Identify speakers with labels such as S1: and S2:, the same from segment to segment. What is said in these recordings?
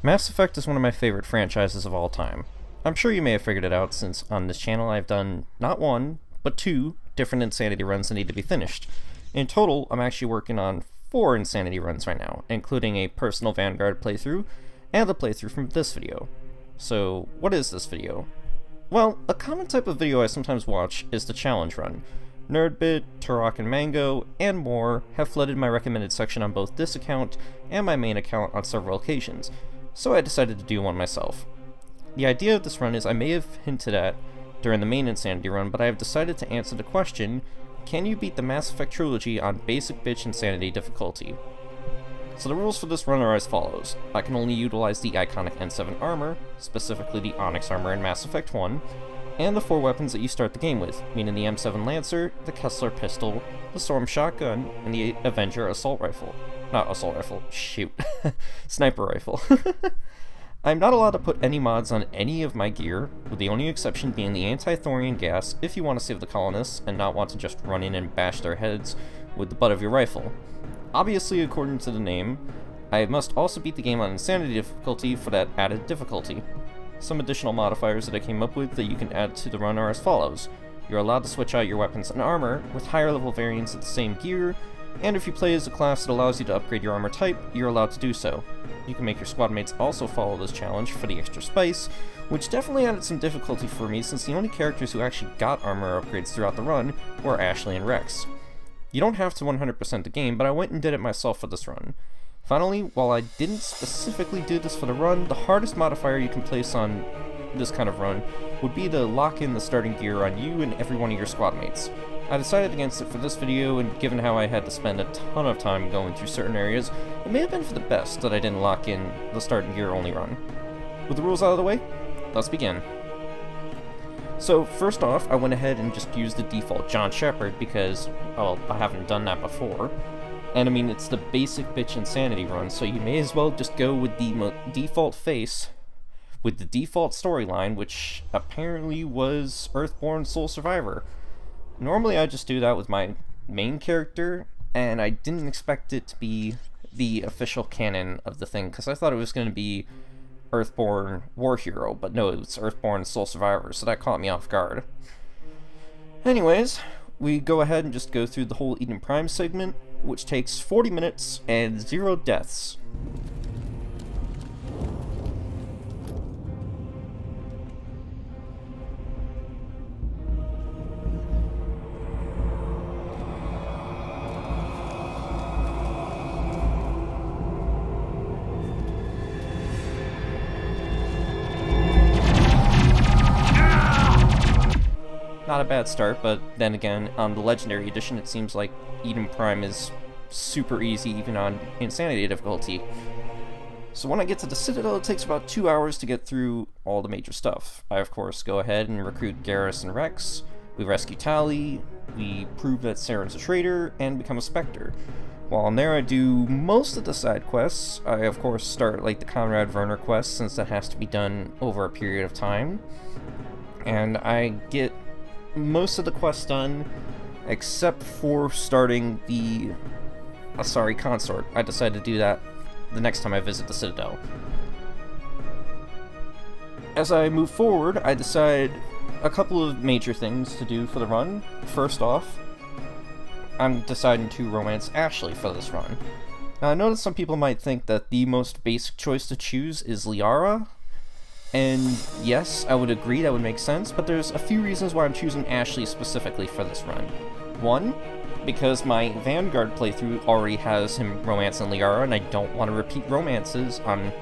S1: Mass Effect is one of my favorite franchises of all time. I'm sure you may have figured it out since on this channel I've done not one, but two different Insanity runs that need to be finished. In total, I'm actually working on 4 Insanity runs right now, including a personal Vanguard playthrough and a playthrough from this video. So, what is this video? Well, a common type of video I sometimes watch is the challenge run. Nerdbit, Turok and Mango, and more have flooded my recommended section on both this account and my main account on several occasions, so I decided to do one myself. The idea of this run is I may have hinted at during the main Insanity run, but I have decided to answer the question, can you beat the Mass Effect trilogy on basic bitch Insanity difficulty? So the rules for this run are as follows. I can only utilize the iconic N7 armor, specifically the Onyx armor in Mass Effect 1, and the 4 weapons that you start the game with, meaning the M7 Lancer, the Kessler pistol, the Storm shotgun, and the Avenger assault rifle. Not assault rifle, shoot. Sniper rifle. I'm not allowed to put any mods on any of my gear, with the only exception being the anti-thorium gas if you want to save the colonists and not want to just run in and bash their heads with the butt of your rifle. Obviously, according to the name, I must also beat the game on Insanity difficulty for that added difficulty. Some additional modifiers that I came up with that you can add to the run are as follows. You're allowed to switch out your weapons and armor with higher level variants of the same gear, and if you play as a class that allows you to upgrade your armor type, you're allowed to do so. You can make your squad mates also follow this challenge for the extra spice, which definitely added some difficulty for me since the only characters who actually got armor upgrades throughout the run were Ashley and Rex. You don't have to 100% the game, but I went and did it myself for this run. Finally, while I didn't specifically do this for the run, the hardest modifier you can place on this kind of run would be to lock in the starting gear on you and every one of your squad mates. I decided against it for this video, and given how I had to spend a ton of time going through certain areas, it may have been for the best that I didn't lock in the starting gear only run. With the rules out of the way, let's begin. So first off, I went ahead and just used the default John Shepard because, well, I haven't done that before. And I mean, it's the basic bitch Insanity run, so you may as well just go with the default face, with the default storyline, which apparently was Earthborn Sole Survivor. Normally I just do that with my main character, and I didn't expect it to be the official canon of the thing, because I thought it was going to be Earthborn War Hero, but no, it's Earthborn Sole Survivor, so that caught me off guard. Anyways, we go ahead and just go through the whole Eden Prime segment, which takes 40 minutes and 0 deaths. Not a bad start, but then again, on the Legendary Edition it seems like Eden Prime is super easy even on Insanity difficulty. So when I get to the Citadel, it takes about 2 hours to get through all the major stuff. I of course go ahead and recruit Garrus and Rex, we rescue Tali, we prove that Saren's a traitor, and become a Spectre. While in there I do most of the side quests. I of course start like the Conrad Werner quest since that has to be done over a period of time. And I get most of the quests done, except for starting the Asari Consort. I decided to do that the next time I visit the Citadel. As I move forward, I decide a couple of major things to do for the run. First off, I'm deciding to romance Ashley for this run. Now I know that some people might think that the most basic choice to choose is Liara, and yes, I would agree that would make sense, but there's a few reasons why I'm choosing Ashley specifically for this run. One, because my Vanguard playthrough already has him romancing Liara, and I don't want to repeat romances on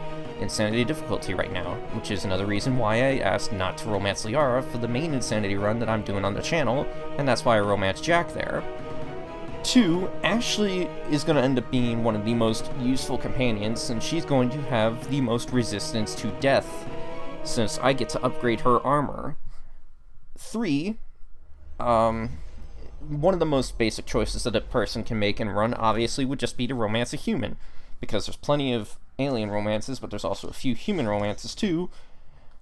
S1: Insanity difficulty right now, which is another reason why I asked not to romance Liara for the main Insanity run that I'm doing on the channel, and that's why I romanced Jack there. 2, Ashley is going to end up being one of the most useful companions, and she's going to have the most resistance to death, since I get to upgrade her armor. 3, one of the most basic choices that a person can make and run obviously would just be to romance a human, because there's plenty of alien romances, but there's also a few human romances too.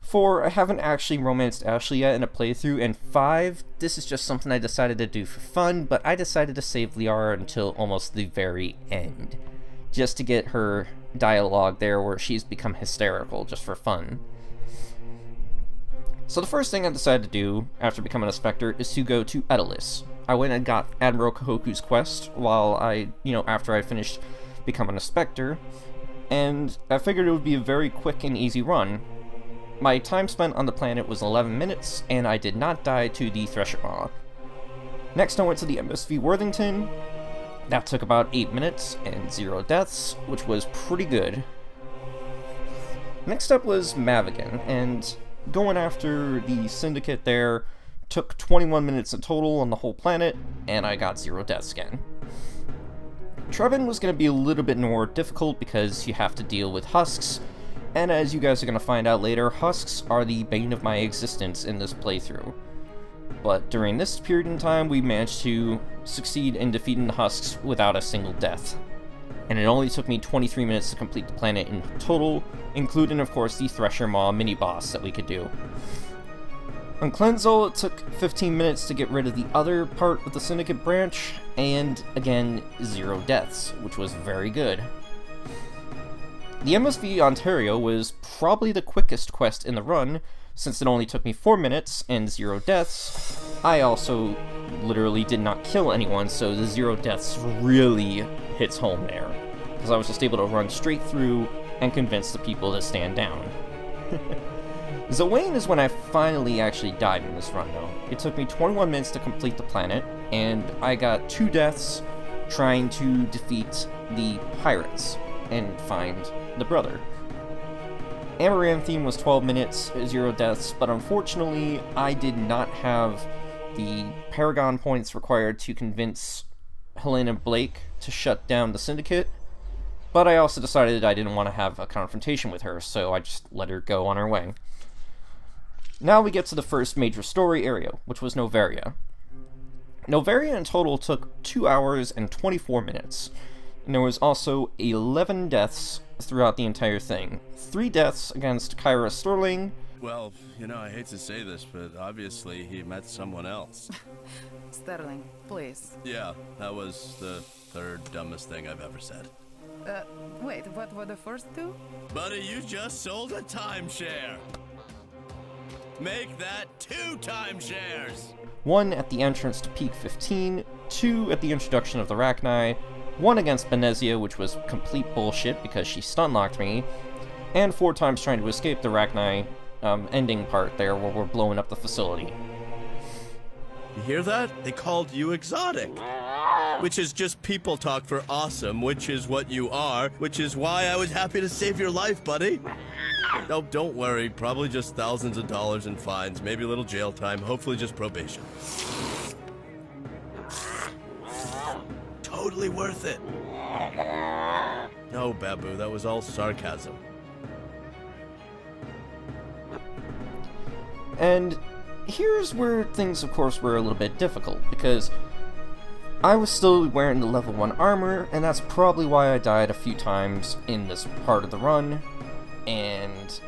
S1: 4, I haven't actually romanced Ashley yet in a playthrough, and 5, this is just something I decided to do for fun, but I decided to save Liara until almost the very end, just to get her dialogue there where she's become hysterical just for fun. So the first thing I decided to do after becoming a Spectre is to go to Edalis. I went and got Admiral Kahoku's quest after I finished becoming a Spectre, and I figured it would be a very quick and easy run. My time spent on the planet was 11 minutes, and I did not die to the Thresher Maw. Next I went to the MSV Worthington. That took about 8 minutes and 0 deaths, which was pretty good. Next up was Mavigan, and going after the Syndicate there took 21 minutes in total on the whole planet, and I got 0 deaths again. Trevin was going to be a little bit more difficult because you have to deal with husks, and as you guys are going to find out later, husks are the bane of my existence in this playthrough. But during this period in time, we managed to succeed in defeating the husks without a single death. And it only took me 23 minutes to complete the planet in total, including of course the Thresher Maw mini-boss that we could do. On Cleansol, it took 15 minutes to get rid of the other part of the Syndicate branch, and again, 0 deaths, which was very good. The MSV Ontario was probably the quickest quest in the run, since it only took me 4 minutes and 0 deaths. I also literally did not kill anyone, so the 0 deaths really hits home there, because I was just able to run straight through and convince the people to stand down. Zoane is when I finally actually died in this run, though. It took me 21 minutes to complete the planet, and I got 2 deaths trying to defeat the pirates and find the brother. Amaranthine was 12 minutes, 0 deaths, but unfortunately I did not have the Paragon points required to convince Helena Blake to shut down the Syndicate, but I also decided I didn't want to have a confrontation with her, so I just let her go on her way. Now we get to the first major story area, which was Novaria. Novaria in total took 2 hours and 24 minutes, and there was also 11 deaths throughout the entire thing. 3 deaths against Kyra Sterling.
S2: Well, I hate to say this, but obviously he met someone else.
S3: Sterling, please.
S2: Yeah, that was the 3rd dumbest thing I've ever said.
S3: Wait, what were the first 2?
S2: Buddy, you just sold a timeshare! Make that 2 timeshares!
S1: 1 at the entrance to Peak 15, 2 at the introduction of the Rachni, 1 against Benezia, which was complete bullshit because she stun-locked me, and 4 times trying to escape the Rachni ending part there where we're blowing up the facility.
S2: You hear that? They called you exotic. Which is just people talk for awesome, which is what you are, which is why I was happy to save your life, buddy. No, don't worry, probably just thousands of dollars in fines, maybe a little jail time, hopefully just probation. Totally worth it. No, Babu, that was all sarcasm.
S1: And here's where things, of course, were a little bit difficult, because I was still wearing the level 1 armor, and that's probably why I died a few times in this part of the run, and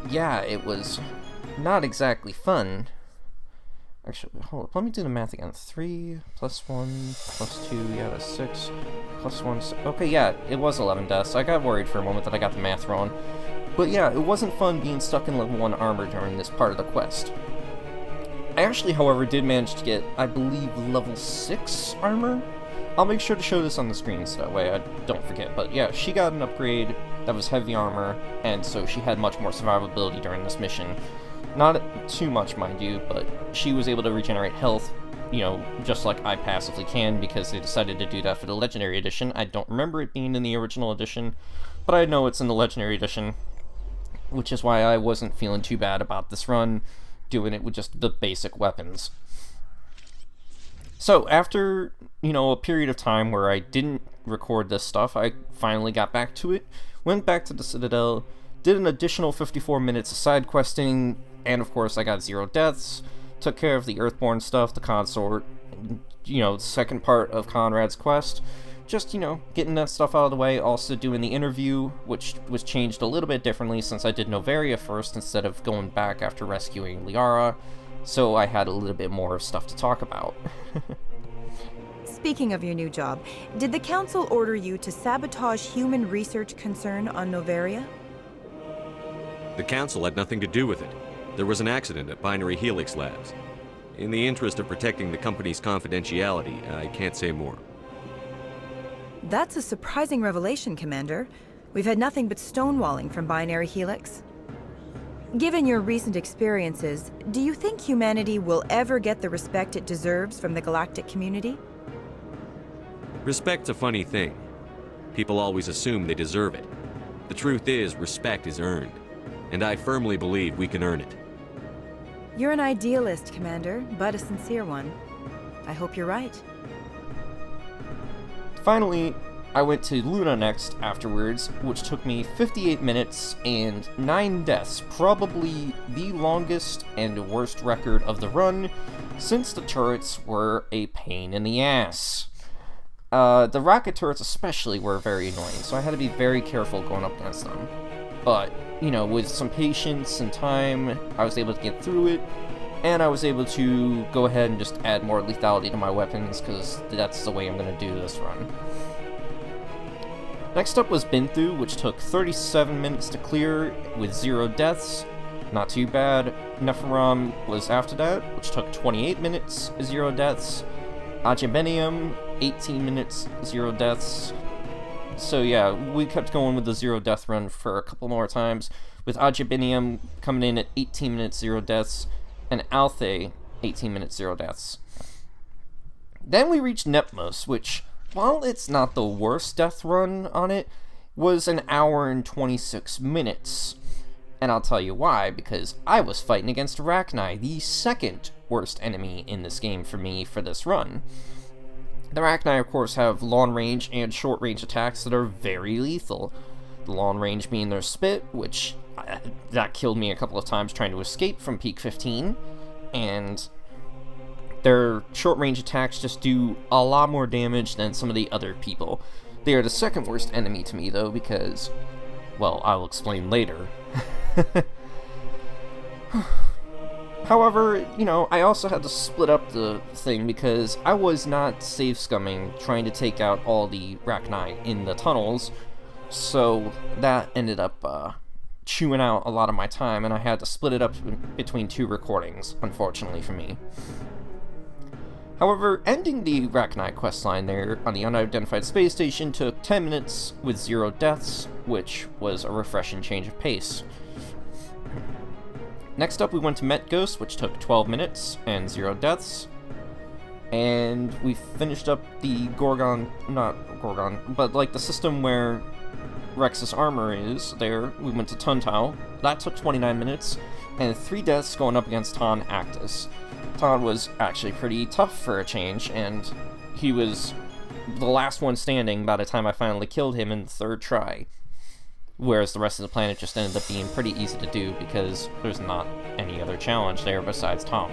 S1: yeah, it was not exactly fun. Actually, hold up, let me do the math again. 3 plus 1 plus 2, yeah, that's 6, plus 1, okay, yeah, it was 11 deaths. I got worried for a moment that I got the math wrong. But yeah, it wasn't fun being stuck in level 1 armor during this part of the quest. I actually, however, did manage to get, I believe, level 6 armor? I'll make sure to show this on the screen so that way I don't forget. But yeah, she got an upgrade that was heavy armor, and so she had much more survivability during this mission. Not too much, mind you, but she was able to regenerate health, just like I passively can, because they decided to do that for the Legendary Edition. I don't remember it being in the original edition, but I know it's in the Legendary Edition, which is why I wasn't feeling too bad about this run, doing it with just the basic weapons. So after, a period of time where I didn't record this stuff, I finally got back to it, went back to the Citadel, did an additional 54 minutes of side questing, and of course I got 0 deaths, took care of the Earthborn stuff, the consort, the second part of Conrad's quest, just, getting that stuff out of the way, also doing the interview, which was changed a little bit differently since I did Novaria first instead of going back after rescuing Liara, so I had a little bit more stuff to talk about.
S4: Speaking of your new job, did the Council order you to sabotage human research concern on Novaria?
S5: The Council had nothing to do with it. There was an accident at Binary Helix Labs. In the interest of protecting the company's confidentiality, I can't say more.
S4: That's a surprising revelation, Commander. We've had nothing but stonewalling from Binary Helix. Given your recent experiences, do you think humanity will ever get the respect it deserves from the galactic community?
S5: Respect's a funny thing. People always assume they deserve it. The truth is, respect is earned. And I firmly believe we can earn it.
S4: You're an idealist, Commander, but a sincere one. I hope you're right.
S1: Finally, I went to Luna next afterwards, which took me 58 minutes and 9 deaths, probably the longest and worst record of the run, since the turrets were a pain in the ass. The rocket turrets especially were very annoying, so I had to be very careful going up against them. But, you know, with some patience and time, I was able to get through it, and I was able to go ahead and just add more lethality to my weapons, because that's the way I'm going to do this run. Next up was Binthu, which took 37 minutes to clear with 0 deaths. Not too bad. Nephiram was after that, which took 28 minutes, 0 deaths. Ajibenium, 18 minutes, 0 deaths. So yeah, we kept going with the 0 death run for a couple more times, with Ajibenium coming in at 18 minutes, 0 deaths, and Althe, 18 minutes, 0 deaths. Then we reached Nepmos, which, while it's not the worst death run on it, was an hour and 26 minutes. And I'll tell you why, because I was fighting against Arachni, the second worst enemy in this game for me for this run. The Arachni, of course, have long-range and short-range attacks that are very lethal. The long-range being their spit, which that killed me a couple of times trying to escape from Peak 15, and their short-range attacks just do a lot more damage than some of the other people. They are the second worst enemy to me, though, because, well, I'll explain later. However, you know, I also had to split up the thing because I was not save scumming trying to take out all the Arachni in the tunnels, so that ended up chewing out a lot of my time, and I had to split it up between 2 recordings, unfortunately for me. However, ending the Arachni questline there on the unidentified space station took 10 minutes with 0 deaths, which was a refreshing change of pace. Next up, we went to Metghost, which took 12 minutes and 0 deaths. And we finished up the not Gorgon, but like the system where Rex's armor is there. We went to Tuntau. That took 29 minutes, and 3 deaths going up against Ton Actus. Ton was actually pretty tough for a change, and he was the last one standing by the time I finally killed him in the 3rd try. Whereas the rest of the planet just ended up being pretty easy to do because there's not any other challenge there besides Tom.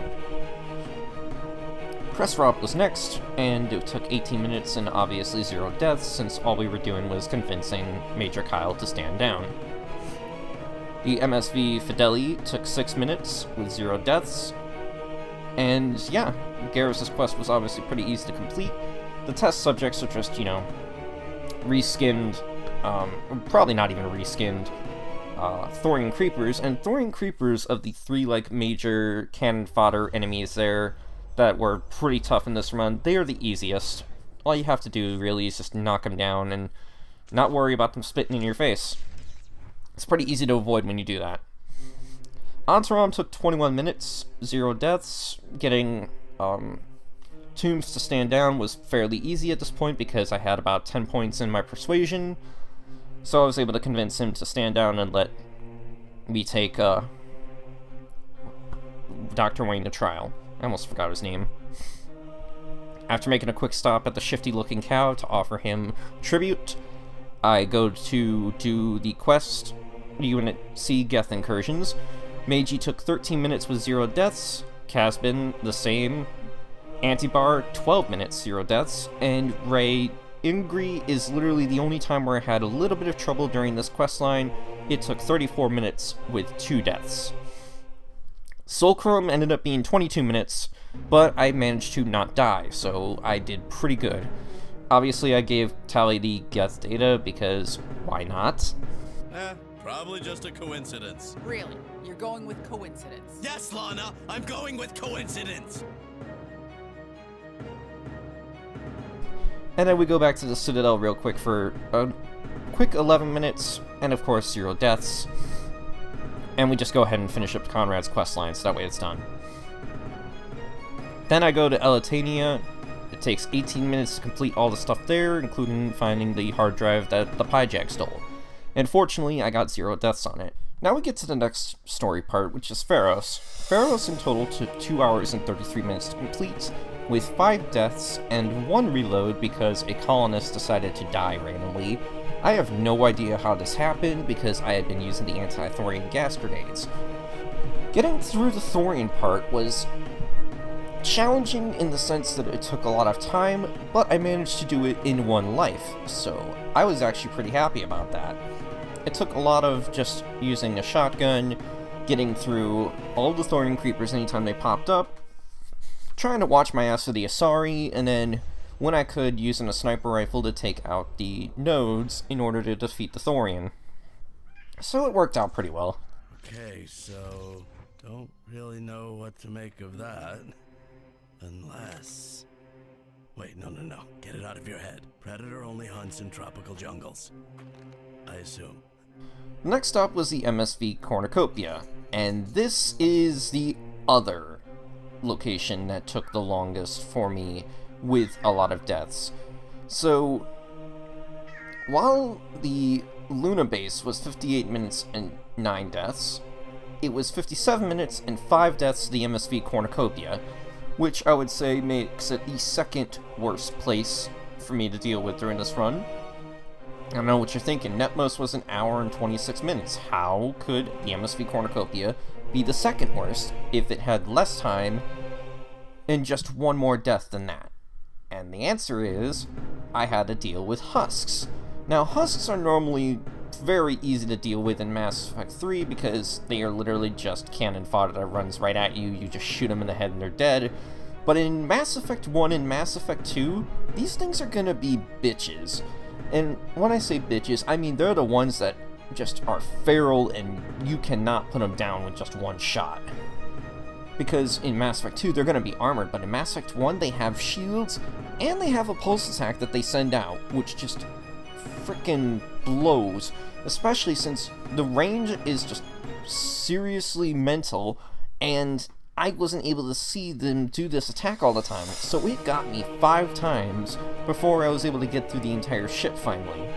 S1: Pressrop was next, and it took 18 minutes and obviously 0 deaths since all we were doing was convincing Major Kyle to stand down. The MSV Fideli took 6 minutes with 0 deaths, and yeah, Garrus' quest was obviously pretty easy to complete. The test subjects are just, you know, reskinned, probably not even reskinned, Thorian Creepers, and Thorian Creepers of the 3, like, major cannon fodder enemies there that were pretty tough in this run, they are the easiest. All you have to do, really, is just knock them down and not worry about them spitting in your face. It's pretty easy to avoid when you do that. Antaram took 21 minutes, 0 deaths. Getting Tombs to stand down was fairly easy at this point because I had about 10 points in my persuasion, so I was able to convince him to stand down and let me take Dr. Wayne to trial. I almost forgot his name. After making a quick stop at the shifty-looking cow to offer him tribute, I go to do the quest, Unit C Geth Incursions. Meiji took 13 minutes with 0 deaths, Casbin the same, Antibar 12 minutes, 0 deaths, and Ray Ingri is literally the only time where I had a little bit of trouble during this questline. It took 34 minutes with 2 deaths. Sulcrum ended up being 22 minutes, but I managed to not die, so I did pretty good. Obviously, I gave Tally the death data because why not?
S2: Probably just a coincidence.
S6: Really? You're going with coincidence?
S2: Yes, Lana, I'm going with coincidence.
S1: And then we go back to the Citadel real quick for a quick 11 minutes, and of course 0 deaths. And we just go ahead and finish up Conrad's questline, so that way it's done. Then I go to Elitania. It takes 18 minutes to complete all the stuff there, including finding the hard drive that the Pyjak stole. And fortunately, I got 0 deaths on it. Now we get to the next story part, which is Pharos. Pharos in total took 2 hours and 33 minutes to complete, with 5 deaths and 1 reload because a colonist decided to die randomly. I have no idea how this happened because I had been using the anti-thorium gas grenades. Getting through the thorium part was challenging in the sense that it took a lot of time, but I managed to do it in 1 life, so I was actually pretty happy about that. It took a lot of just using a shotgun, getting through all the thorium creepers anytime they popped up, trying to watch my ass for the Asari, and then when I could, using a sniper rifle to take out the nodes in order to defeat the thorium. So it worked out pretty well.
S2: Okay, so don't really know what to make of that. Unless... Wait, no. Get it out of your head. Predator only hunts in tropical jungles. I assume.
S1: Next up was the MSV Cornucopia, and this is the other location that took the longest for me with a lot of deaths. So, while the Luna base was 58 minutes and 9 deaths, it was 57 minutes and 5 deaths to the MSV Cornucopia, which I would say makes it the second worst place for me to deal with during this run. I don't know what you're thinking. Netmos was an hour and 26 minutes. How could the MSV Cornucopia be the second worst if it had less time and just 1 more death than that? And the answer is, I had to deal with husks. Now, husks are normally very easy to deal with in Mass Effect 3 because they are literally just cannon fodder that runs right at you. You just shoot them in the head and they're dead. But in Mass Effect 1 and Mass Effect 2, these things are gonna be bitches. And when I say bitches, I mean they're the ones that just are feral and you cannot put them down with just 1 shot. Because in Mass Effect 2, they're going to be armored, but in Mass Effect 1, they have shields, and they have a pulse attack that they send out, which just frickin' blows. Especially since the range is just seriously mental, and I wasn't able to see them do this attack all the time. So it got me 5 times before I was able to get through the entire ship finally.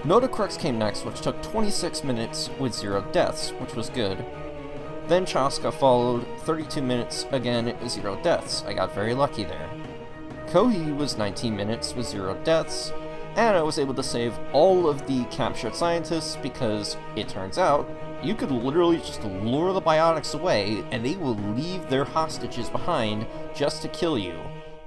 S1: Notacrux came next, which took 26 minutes with 0 deaths, which was good. Then Chaska followed, 32 minutes, again, 0 deaths. I got very lucky there. Kohi was 19 minutes with 0 deaths, and I was able to save all of the captured scientists because it turns out you could literally just lure the biotics away and they will leave their hostages behind just to kill you.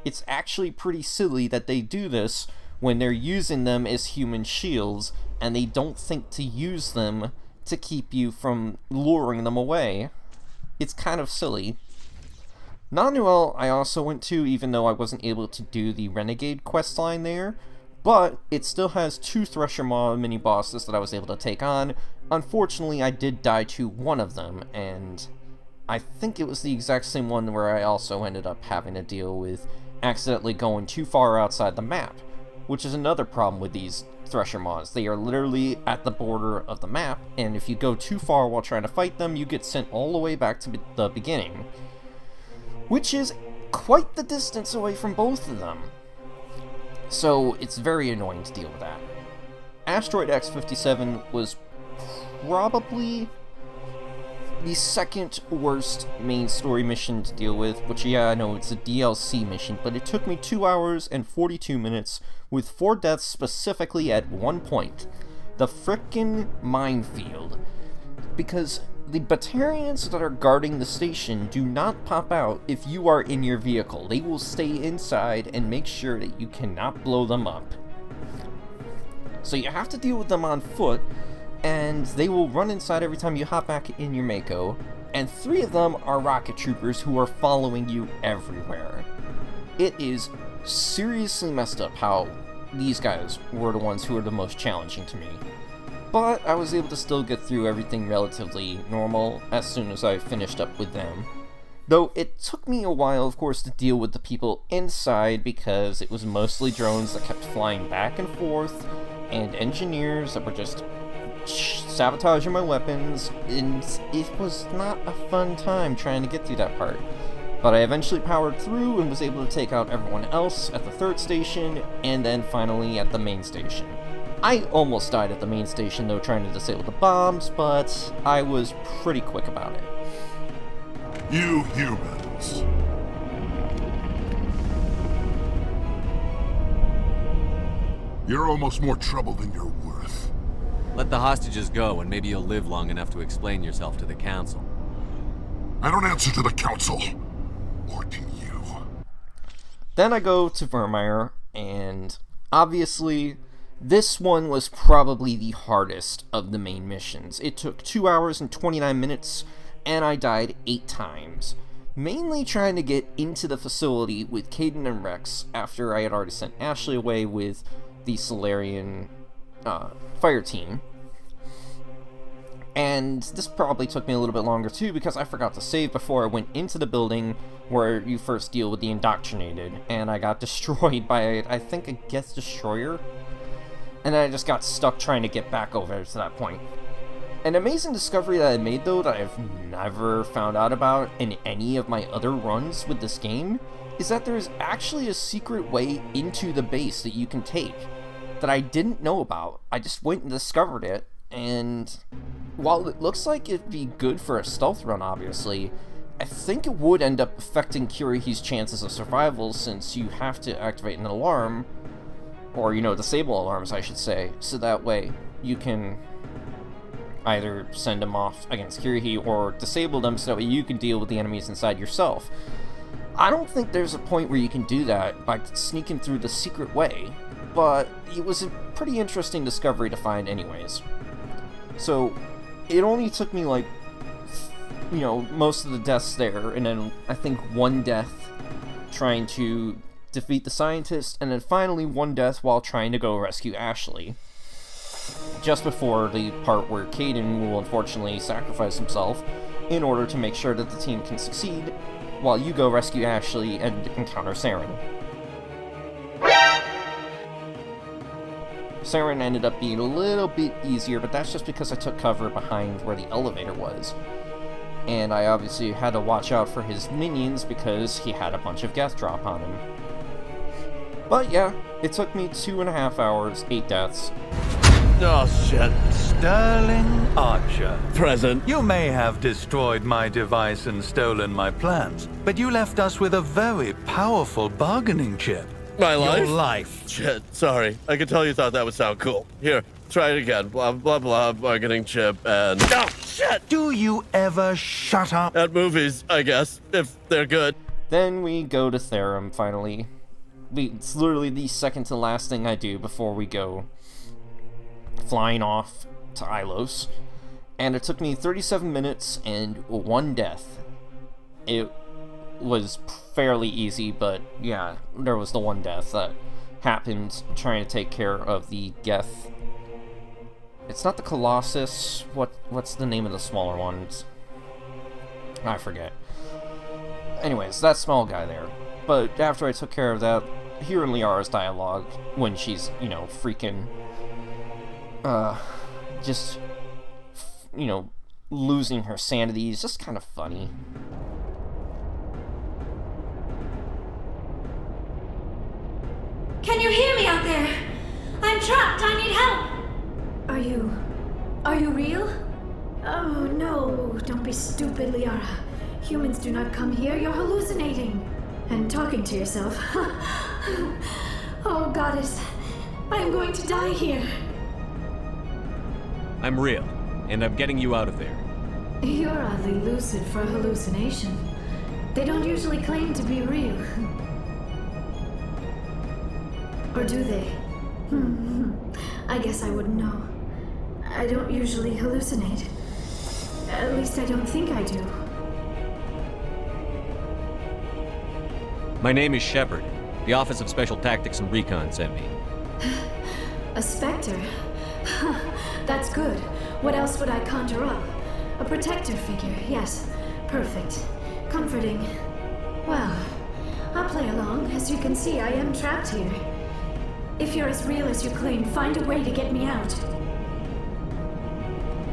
S1: It's actually pretty silly that they do this when they're using them as human shields and they don't think to use them to keep you from luring them away. It's kind of silly. Nanuel I also went to, even though I wasn't able to do the Renegade questline there, but it still has 2 Thresher Maw mini-bosses that I was able to take on. Unfortunately, I did die to one of them, and I think it was the exact same one where I also ended up having to deal with accidentally going too far outside the map, which is another problem with these Thresher Maws. They are literally at the border of the map, and if you go too far while trying to fight them, you get sent all the way back to the beginning, which is quite the distance away from both of them. So it's very annoying to deal with that. Asteroid X-57 was probably the second worst main story mission to deal with, which, yeah, I know it's a DLC mission, but it took me 2 hours and 42 minutes with 4 deaths specifically at one point. The frickin' minefield. Because the Batarians that are guarding the station do not pop out if you are in your vehicle. They will stay inside and make sure that you cannot blow them up. So you have to deal with them on foot, and they will run inside every time you hop back in your Mako, and 3 of them are rocket troopers who are following you everywhere. It is seriously messed up how these guys were the ones who were the most challenging to me. But I was able to still get through everything relatively normal as soon as I finished up with them. Though it took me a while, of course, to deal with the people inside because it was mostly drones that kept flying back and forth, and engineers that were just sabotaging my weapons, and it was not a fun time trying to get through that part. But I eventually powered through and was able to take out everyone else at the 3rd station, and then finally at the main station. I almost died at the main station though, trying to disable the bombs, but I was pretty quick about it.
S7: You humans. You're almost more trouble than you're worth.
S5: Let the hostages go, and maybe you'll live long enough to explain yourself to the Council.
S7: I don't answer to the Council. Or to you.
S1: Then I go to Vermeer, and obviously, this one was probably the hardest of the main missions. It took 2 hours and 29 minutes, and I died 8 times. Mainly trying to get into the facility with Caden and Rex after I had already sent Ashley away with the Solarian fire team. And this probably took me a little bit longer too because I forgot to save before I went into the building where you first deal with the indoctrinated, and I got destroyed by, I think, a Geth destroyer. And then I just got stuck trying to get back over to that point. An amazing discovery that I made though that I've never found out about in any of my other runs with this game is that there's actually a secret way into the base that you can take that I didn't know about. I just went and discovered it, and while it looks like it'd be good for a stealth run obviously, I think it would end up affecting Kirihi's chances of survival since you have to activate an alarm, or disable alarms I should say, so that way you can either send them off against Kirihi or disable them so that way you can deal with the enemies inside yourself. I don't think there's a point where you can do that by sneaking through the secret way, but it was a pretty interesting discovery to find anyways. So it only took me like, most of the deaths there, and then I think 1 death trying to defeat the scientist, and then finally 1 death while trying to go rescue Ashley. Just before the part where Caden will unfortunately sacrifice himself in order to make sure that the team can succeed, while you go rescue Ashley and encounter Saren. Saren ended up being a little bit easier, but that's just because I took cover behind where the elevator was. And I obviously had to watch out for his minions because he had a bunch of Geth drop on him. But yeah, it took me 2.5 hours, 8 deaths.
S2: Oh, shit.
S8: Sterling Archer.
S2: Present.
S8: You may have destroyed my device and stolen my plans, but you left us with a very powerful bargaining chip.
S2: My life?
S8: Your life.
S2: Shit, sorry. I could tell you thought that would sound cool. Here, try it again. Blah, blah, blah, bargaining chip, and... Oh, shit!
S8: Do you ever shut up?
S2: At movies, I guess, if they're good.
S1: Then we go to Therum, finally. It's literally the second to last thing I do before we go flying off to Ilos. And it took me 37 minutes and 1 death. It was fairly easy, but yeah, there was the 1 death that happened trying to take care of the Geth. It's not the Colossus. What's the name of the smaller ones? I forget. Anyways, that small guy there. But after I took care of that, hearing Liara's dialogue when she's, freaking just losing her sanity is just kind of funny.
S9: Can you hear me out there? I'm trapped. I need help. Are you real? Oh no, don't be stupid, Liara. Humans do not come here. You're hallucinating. And talking to yourself. Oh, goddess. I am going to die here.
S5: I'm real, and I'm getting you out of there.
S9: You're oddly lucid for a hallucination. They don't usually claim to be real. Or do they? I guess I wouldn't know. I don't usually hallucinate. At least I don't think I do.
S5: My name is Shepard. The Office of Special Tactics and Recon sent me.
S9: A Spectre? That's good. What else would I conjure up? A protector figure, yes. Perfect. Comforting. Well, I'll play along. As you can see, I am trapped here. If you're as real as you claim, find a way to get me out.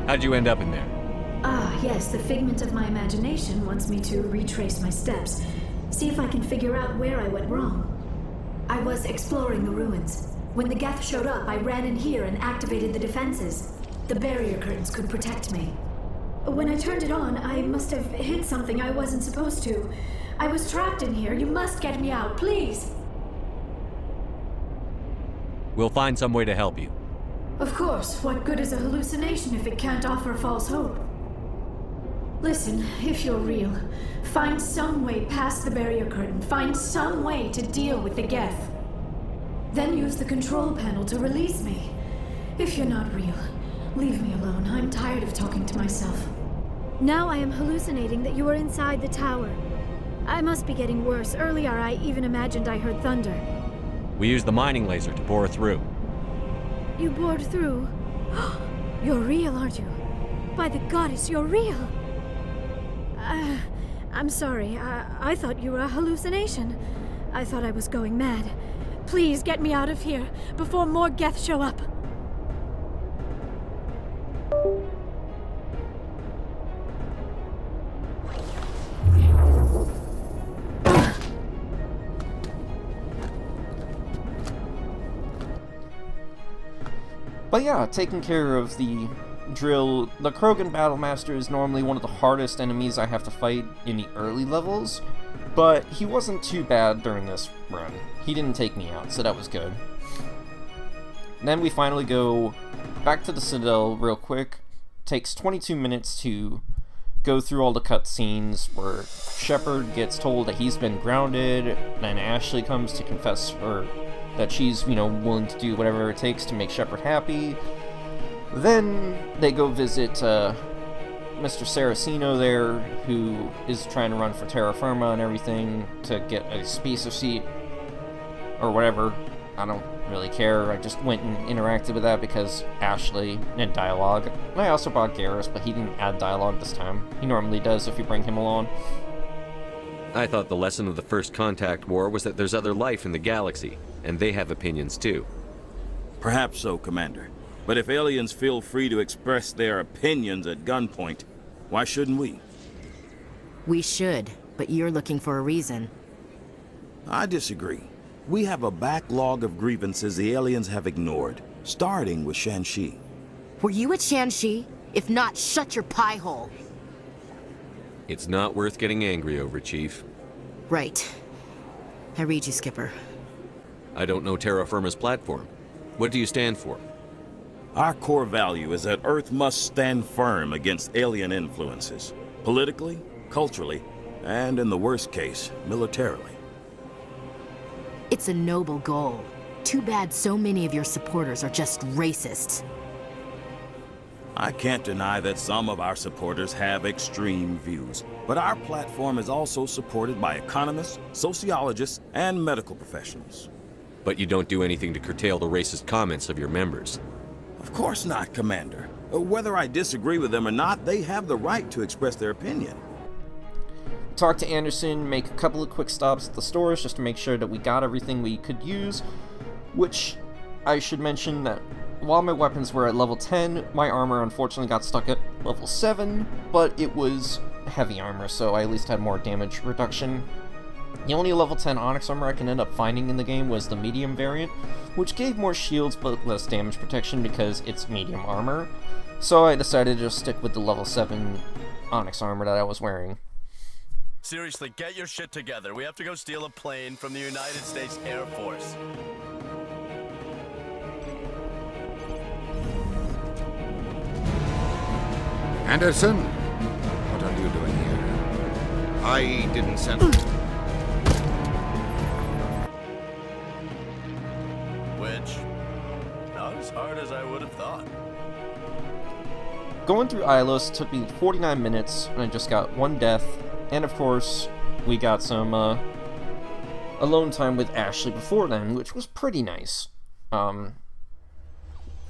S5: How'd you end up in there?
S9: Ah, yes, the figment of my imagination wants me to retrace my steps. See if I can figure out where I went wrong. I was exploring the ruins. When the Geth showed up, I ran in here and activated the defenses. The barrier curtains could protect me. When I turned it on, I must have hit something I wasn't supposed to. I was trapped in here. You must get me out, please.
S5: We'll find some way to help you.
S9: Of course. What good is a hallucination if it can't offer false hope? Listen, if you're real, find some way past the barrier curtain. Find some way to deal with the Geth. Then use the control panel to release me. If you're not real, leave me alone. I'm tired of talking to myself.
S10: Now I am hallucinating that you are inside the tower. I must be getting worse. Earlier I even imagined I heard thunder.
S5: We used the mining laser to bore through.
S10: You bored through? You're real, aren't you? By the goddess, you're real! I'm sorry. I thought you were a hallucination. I thought I was going mad. Please get me out of here before more Geth show up.
S1: But yeah, taking care of the drill. The Krogan Battlemaster is normally one of the hardest enemies I have to fight in the early levels, but he wasn't too bad during this run. He didn't take me out, so that was good. Then we finally go back to the Citadel real quick. Takes 22 minutes to go through all the cutscenes where Shepard gets told that he's been grounded, then Ashley comes to confess her that she's, willing to do whatever it takes to make Shepard happy. Then they go visit Mr. Saraceno there, who is trying to run for terra firma and everything to get a speaker seat or whatever. I don't really care. I just went and interacted with that because Ashley and dialogue. And I also brought Garrus, but he didn't add dialogue this time. He normally does if you bring him along.
S5: I thought the lesson of the First Contact War was that there's other life in the galaxy, and they have opinions too.
S11: Perhaps so, Commander. But if aliens feel free to express their opinions at gunpoint, why shouldn't we?
S12: We should, but you're looking for a reason.
S11: I disagree. We have a backlog of grievances the aliens have ignored, starting with Shanxi.
S12: Were you at Shanxi? If not, shut your pie hole.
S5: It's not worth getting angry over, Chief.
S12: Right. I read you, Skipper.
S5: I don't know terra firma's platform. What do you stand for?
S11: Our core value is that Earth must stand firm against alien influences. Politically, culturally, and in the worst case, militarily.
S12: It's a noble goal. Too bad so many of your supporters are just racists.
S11: I can't deny that some of our supporters have extreme views, but our platform is also supported by economists, sociologists, and medical professionals.
S5: But you don't do anything to curtail the racist comments of your members.
S11: Of course not, Commander. Whether I disagree with them or not, they have the right to express their opinion.
S1: Talk to Anderson, make a couple of quick stops at the stores just to make sure that we got everything we could use, which I should mention that while my weapons were at level 10, my armor unfortunately got stuck at level 7, but it was heavy armor, so I at least had more damage reduction. The only level 10 Onyx armor I can end up finding in the game was the medium variant, which gave more shields but less damage protection because it's medium armor, so I decided to just stick with the level 7 Onyx armor that I was wearing.
S2: Seriously, get your shit together. We have to go steal a plane from the United States Air Force.
S7: Anderson? What are you doing here?
S13: I didn't send...
S2: Which, not as hard as I would have thought.
S1: Going through Ilos took me 49 minutes, and I just got one death, and of course, we got some alone time with Ashley before then, which was pretty nice.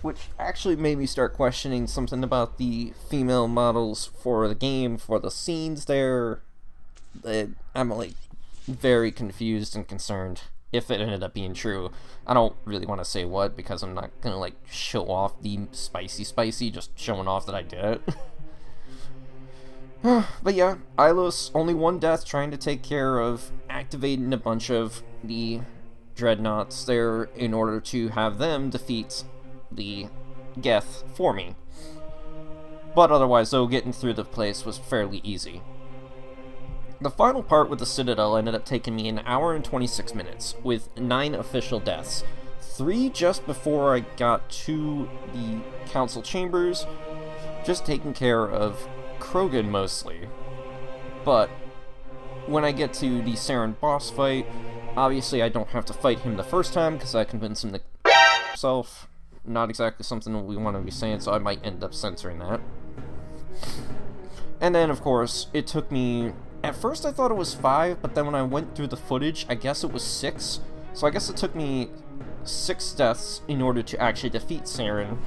S1: Which actually made me start questioning something about the female models for the game, for the scenes there. I'm like very confused and concerned if it ended up being true. I don't really want to say what, because I'm not gonna like show off the spicy, just showing off that I did it. But yeah, Ilos, only one death trying to take care of activating a bunch of the dreadnoughts there in order to have them defeat the Geth for me. But otherwise, though, getting through the place was fairly easy. The final part with the Citadel ended up taking me an hour and 26 minutes, with 9 official deaths. 3 just before I got to the Council Chambers, just taking care of Krogan mostly. But when I get to the Saren boss fight, obviously I don't have to fight him the first time, because I convinced him to himself. Not exactly something we want to be saying, so I might end up censoring that. And then, of course, it took me... At first I thought it was 5, but then when I went through the footage, I guess it was 6. So I guess it took me 6 deaths in order to actually defeat Saren.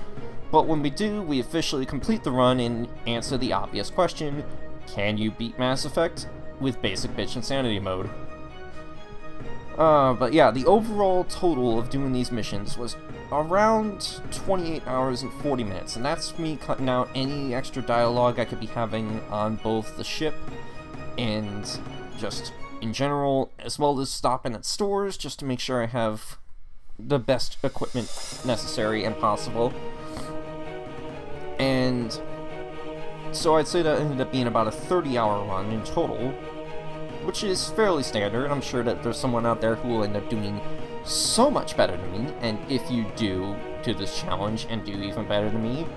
S1: But when we do, we officially complete the run and answer the obvious question: can you beat Mass Effect with basic bitch insanity mode? But yeah, the overall total of doing these missions was around 28 hours and 40 minutes, and that's me cutting out any extra dialogue I could be having on both the ship and just in general, as well as stopping at stores just to make sure I have the best equipment necessary and possible. And so I'd say that ended up being about a 30-hour run in total, which is fairly standard. I'm sure that there's someone out there who will end up doing so much better than me, and if you do this challenge and do even better than me,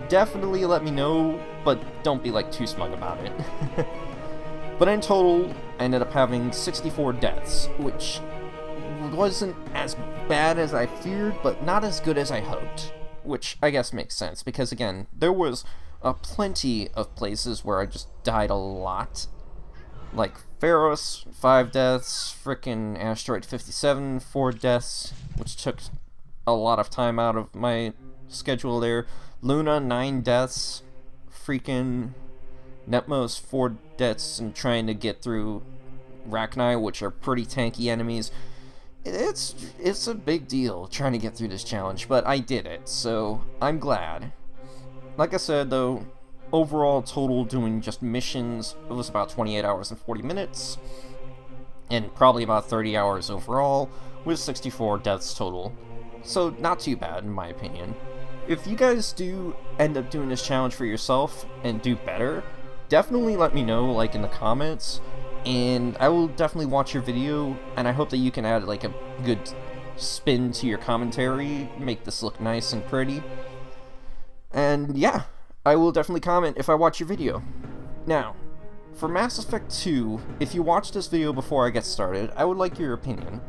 S1: definitely let me know, but don't be like too smug about it. But in total, I ended up having 64 deaths, which wasn't as bad as I feared, but not as good as I hoped, which I guess makes sense, because again, there was plenty of places where I just died a lot. Like Pharos, 5 deaths, frickin' Asteroid 57, 4 deaths, which took a lot of time out of my schedule there. Luna, 9 deaths, freaking Netmos, 4 deaths, and trying to get through Rachni, which are pretty tanky enemies. It's a big deal trying to get through this challenge, but I did it, so I'm glad. Like I said, though, overall total doing just missions, it was about 28 hours and 40 minutes, and probably about 30 hours overall, with 64 deaths total. So not too bad, in my opinion. If you guys do end up doing this challenge for yourself and do better, definitely let me know, like, in the comments, and I will definitely watch your video, and I hope that you can add, like, a good spin to your commentary, make this look nice and pretty. And yeah, I will definitely comment if I watch your video. Now, for Mass Effect 2, if you watch this video before I get started, I would like your opinion.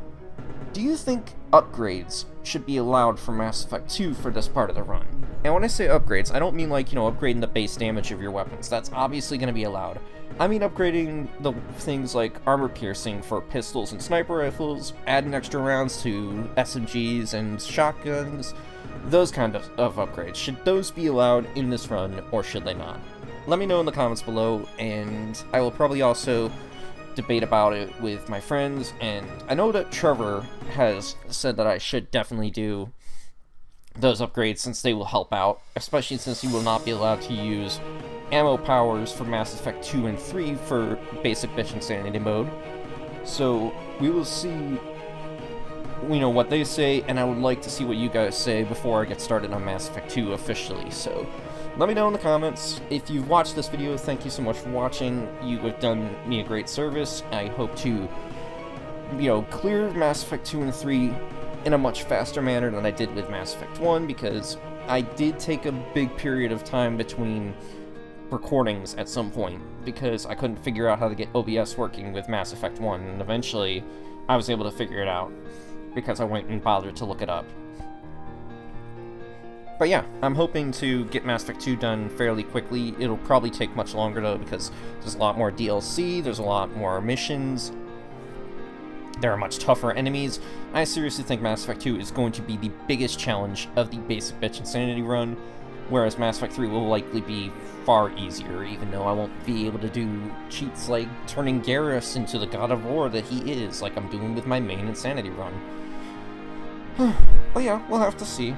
S1: Do you think upgrades should be allowed for Mass Effect 2 for this part of the run? And when I say upgrades, I don't mean like, upgrading the base damage of your weapons. That's obviously going to be allowed. I mean upgrading the things like armor piercing for pistols and sniper rifles, adding extra rounds to SMGs and shotguns, those kind of upgrades. Should those be allowed in this run, or should they not? Let me know in the comments below, and I will probably also debate about it with my friends, and I know that Trevor has said that I should definitely do those upgrades since they will help out, especially since you will not be allowed to use ammo powers for Mass Effect 2 and 3 for basic bitch insanity mode. So we will see what they say, and I would like to see what you guys say before I get started on Mass Effect 2 officially. So let me know in the comments. If you've watched this video, thank you so much for watching. You have done me a great service. I hope to, clear Mass Effect 2 and 3 in a much faster manner than I did with Mass Effect 1, because I did take a big period of time between recordings at some point, because I couldn't figure out how to get OBS working with Mass Effect 1, and eventually I was able to figure it out, because I went and bothered to look it up. But yeah, I'm hoping to get Mass Effect 2 done fairly quickly. It'll probably take much longer though, because there's a lot more DLC, there's a lot more missions. there are much tougher enemies. I seriously think Mass Effect 2 is going to be the biggest challenge of the basic bitch insanity run, whereas Mass Effect 3 will likely be far easier, even though I won't be able to do cheats like turning Garrus into the god of war that he is, like I'm doing with my main insanity run. But yeah, we'll have to see.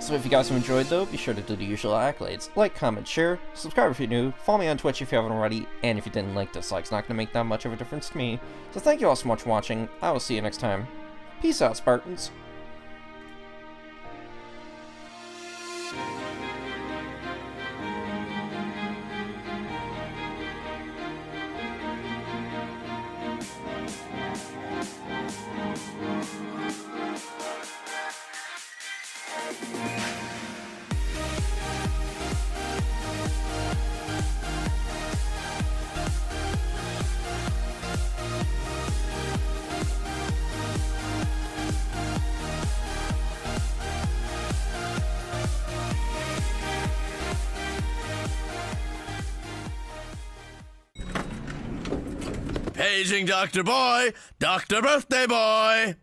S1: So if you guys have enjoyed though, be sure to do the usual accolades. Like, comment, share, subscribe if you're new, follow me on Twitch if you haven't already, and if you didn't like, dislike's not going to make that much of a difference to me. So thank you all so much for watching, I will see you next time. Peace out, Spartans.
S2: Paging Dr. Boy, Dr. Birthday Boy!